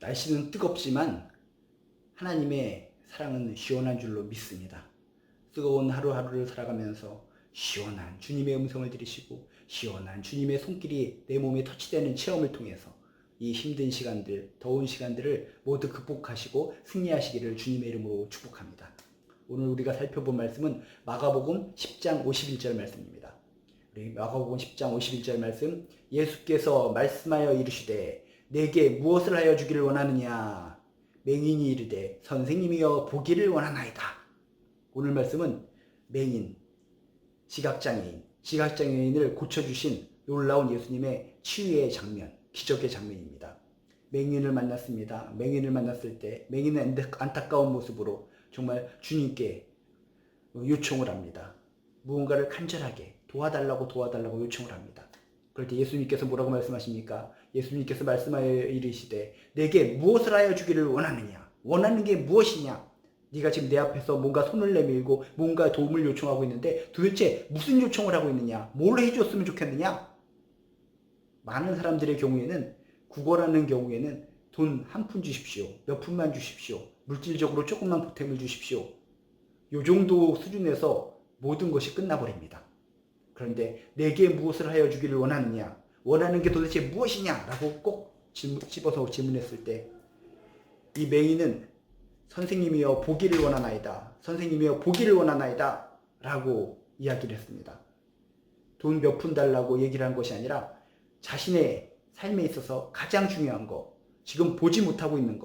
날씨는 뜨겁지만 하나님의 사랑은 시원한 줄로 믿습니다. 뜨거운 하루하루를 살아가면서 시원한 주님의 음성을 들으시고 시원한 주님의 손길이 내 몸에 터치되는 체험을 통해서 이 힘든 시간들, 더운 시간들을 모두 극복하시고 승리하시기를 주님의 이름으로 축복합니다. 오늘 우리가 살펴본 말씀은 마가복음 10장 51절 말씀입니다. 우리 마가복음 10장 51절 말씀, 예수께서 말씀하여 이르시되 내게 무엇을 하여 주기를 원하느냐? 맹인이 이르되 선생님이여 보기를 원하나이다. 오늘 말씀은 맹인, 지각장애인을 고쳐주신 놀라운 예수님의 치유의 장면, 기적의 장면입니다. 맹인을 만났습니다. 맹인을 만났을 때 맹인은 안타까운 모습으로 정말 주님께 요청을 합니다. 무언가를 간절하게 도와달라고 요청을 합니다. 그럴 때 예수님께서 뭐라고 말씀하십니까? 예수님께서 말씀하여 이르시되 내게 무엇을 하여 주기를 원하느냐? 원하는 게 무엇이냐? 네가 지금 내 앞에서 뭔가 손을 내밀고 뭔가 도움을 요청하고 있는데 도대체 무슨 요청을 하고 있느냐? 뭘 해줬으면 좋겠느냐? 많은 사람들의 경우에는, 구걸하는 경우에는 돈 한 푼 주십시오. 몇 푼만 주십시오. 물질적으로 조금만 보탬을 주십시오. 요 정도 수준에서 모든 것이 끝나버립니다. 그런데 내게 무엇을 하여 주기를 원하느냐? 원하는 게 도대체 무엇이냐? 라고 꼭 집어서 질문했을 때 이 맹인은 선생님이여 보기를 원하나이다. 선생님이여 보기를 원하나이다. 라고 이야기를 했습니다. 돈 몇 푼 달라고 얘기를 한 것이 아니라 자신의 삶에 있어서 가장 중요한 거, 지금 보지 못하고 있는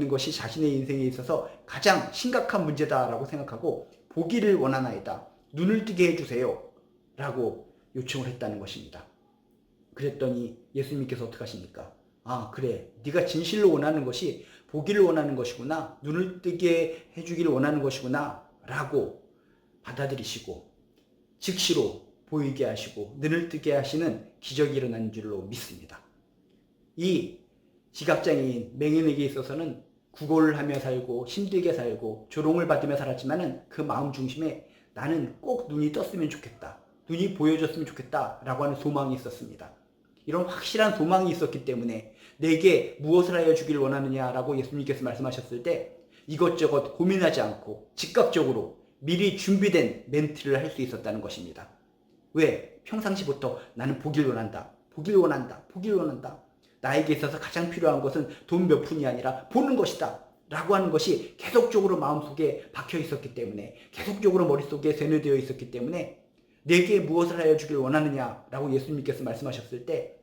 것이 자신의 인생에 있어서 가장 심각한 문제다라고 생각하고 보기를 원하나이다. 눈을 뜨게 해주세요. 라고 요청을 했다는 것입니다. 그랬더니 예수님께서 어떻게 하십니까? 아, 그래. 네가 진실로 원하는 것이 보기를 원하는 것이구나. 눈을 뜨게 해주기를 원하는 것이구나. 라고 받아들이시고 즉시로 보이게 하시고 눈을 뜨게 하시는 기적이 일어난 줄로 믿습니다. 이 지각장애인 맹인에게 있어서는 구걸을 하며 살고 힘들게 살고 조롱을 받으며 살았지만은 그 마음 중심에 나는 꼭 눈이 떴으면 좋겠다. 눈이 보여줬으면 좋겠다. 라고 하는 소망이 있었습니다. 이런 확실한 소망이 있었기 때문에 내게 무엇을 하여 주기를 원하느냐라고 예수님께서 말씀하셨을 때 이것저것 고민하지 않고 즉각적으로 미리 준비된 멘트를 할 수 있었다는 것입니다. 왜? 평상시부터 나는 보기를 원한다. 나에게 있어서 가장 필요한 것은 돈 몇 푼이 아니라 보는 것이다. 라고 하는 것이 계속적으로 마음속에 박혀 있었기 때문에, 계속적으로 머릿속에 세뇌되어 있었기 때문에 내게 무엇을 하여 주길 원하느냐 라고 예수님께서 말씀하셨을 때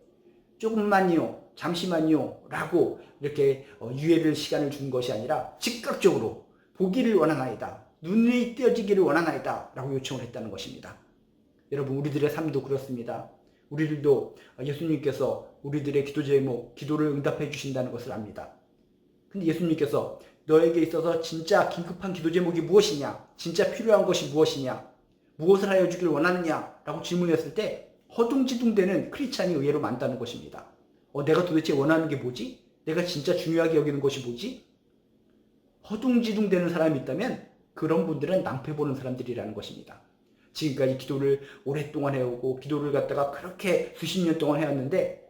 조금만요, 잠시만요 라고 이렇게 유예를 시간을 준 것이 아니라 즉각적으로 보기를 원하나이다. 눈이 띄어지기를 원하나이다 라고 요청을 했다는 것입니다. 여러분, 우리들의 삶도 그렇습니다. 우리들도 예수님께서 우리들의 기도 제목, 기도를 응답해 주신다는 것을 압니다. 근데 예수님께서 너에게 있어서 진짜 긴급한 기도 제목이 무엇이냐? 진짜 필요한 것이 무엇이냐? 무엇을 하여 주길 원하느냐? 라고 질문했을 때 허둥지둥대는 크리스찬이 의외로 많다는 것입니다. 내가 도대체 원하는 게 뭐지? 내가 진짜 중요하게 여기는 것이 뭐지? 허둥지둥대는 사람이 있다면 그런 분들은 낭패 보는 사람들이라는 것입니다. 지금까지 기도를 오랫동안 해오고 기도를 갖다가 그렇게 수십 년 동안 해왔는데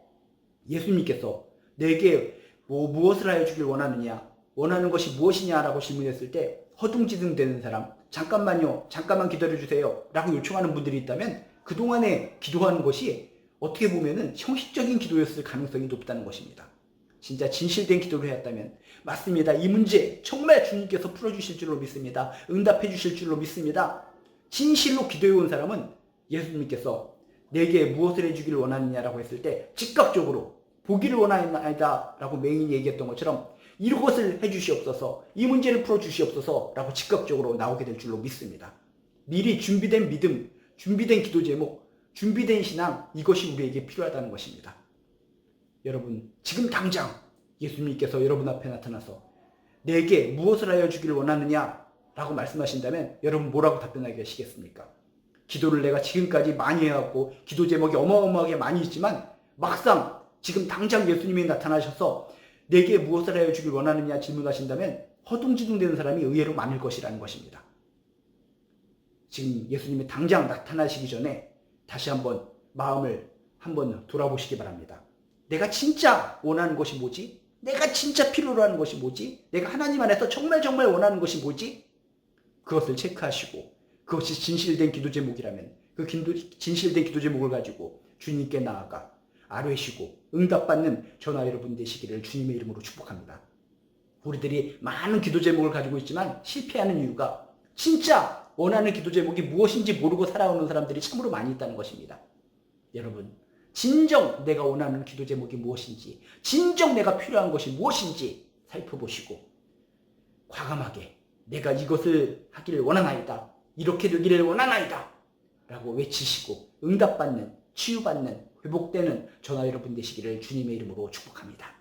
예수님께서 내게 무엇을 하여 주길 원하느냐, 원하는 것이 무엇이냐라고 질문했을 때 허둥지둥대는 사람, 잠깐만 기다려주세요 라고 요청하는 분들이 있다면 그동안에 기도하는 것이 어떻게 보면은 형식적인 기도였을 가능성이 높다는 것입니다. 진짜 진실된 기도를 해왔다면 맞습니다. 이 문제 정말 주님께서 풀어주실 줄로 믿습니다. 응답해 주실 줄로 믿습니다. 진실로 기도해온 사람은 예수님께서 내게 무엇을 해주기를 원하느냐라고 했을 때 즉각적으로 보기를 원하나이다 라고 맹인이 얘기했던 것처럼 이것을 해주시옵소서, 이 문제를 풀어주시옵소서 라고 즉각적으로 나오게 될 줄로 믿습니다. 미리 준비된 믿음, 준비된 기도 제목, 준비된 신앙, 이것이 우리에게 필요하다는 것입니다. 여러분, 지금 당장 예수님께서 여러분 앞에 나타나서 내게 무엇을 하여 주기를 원하느냐 라고 말씀하신다면 여러분 뭐라고 답변하시겠습니까? 기도를 내가 지금까지 많이 해왔고 기도 제목이 어마어마하게 많이 있지만 막상 지금 당장 예수님이 나타나셔서 내게 무엇을 하여 주길 원하느냐 질문하신다면 허둥지둥대는 사람이 의외로 많을 것이라는 것입니다. 지금 예수님이 당장 나타나시기 전에 다시 한번 마음을 한번 돌아보시기 바랍니다. 내가 진짜 원하는 것이 뭐지? 내가 진짜 필요로 하는 것이 뭐지? 내가 하나님 안에서 정말 원하는 것이 뭐지? 그것을 체크하시고 그것이 진실된 기도 제목이라면 그 진실된 기도 제목을 가지고 주님께 나아가 아뢰시고 응답받는 저나 여러분 되시기를 주님의 이름으로 축복합니다. 우리들이 많은 기도 제목을 가지고 있지만 실패하는 이유가 진짜 원하는 기도 제목이 무엇인지 모르고 살아오는 사람들이 참으로 많이 있다는 것입니다. 여러분, 진정 내가 원하는 기도 제목이 무엇인지, 진정 내가 필요한 것이 무엇인지 살펴보시고 과감하게 내가 이것을 하기를 원하나이다, 이렇게 되기를 원하나이다 라고 외치시고 응답받는, 치유받는, 회복되는 저나 여러분 되시기를 주님의 이름으로 축복합니다.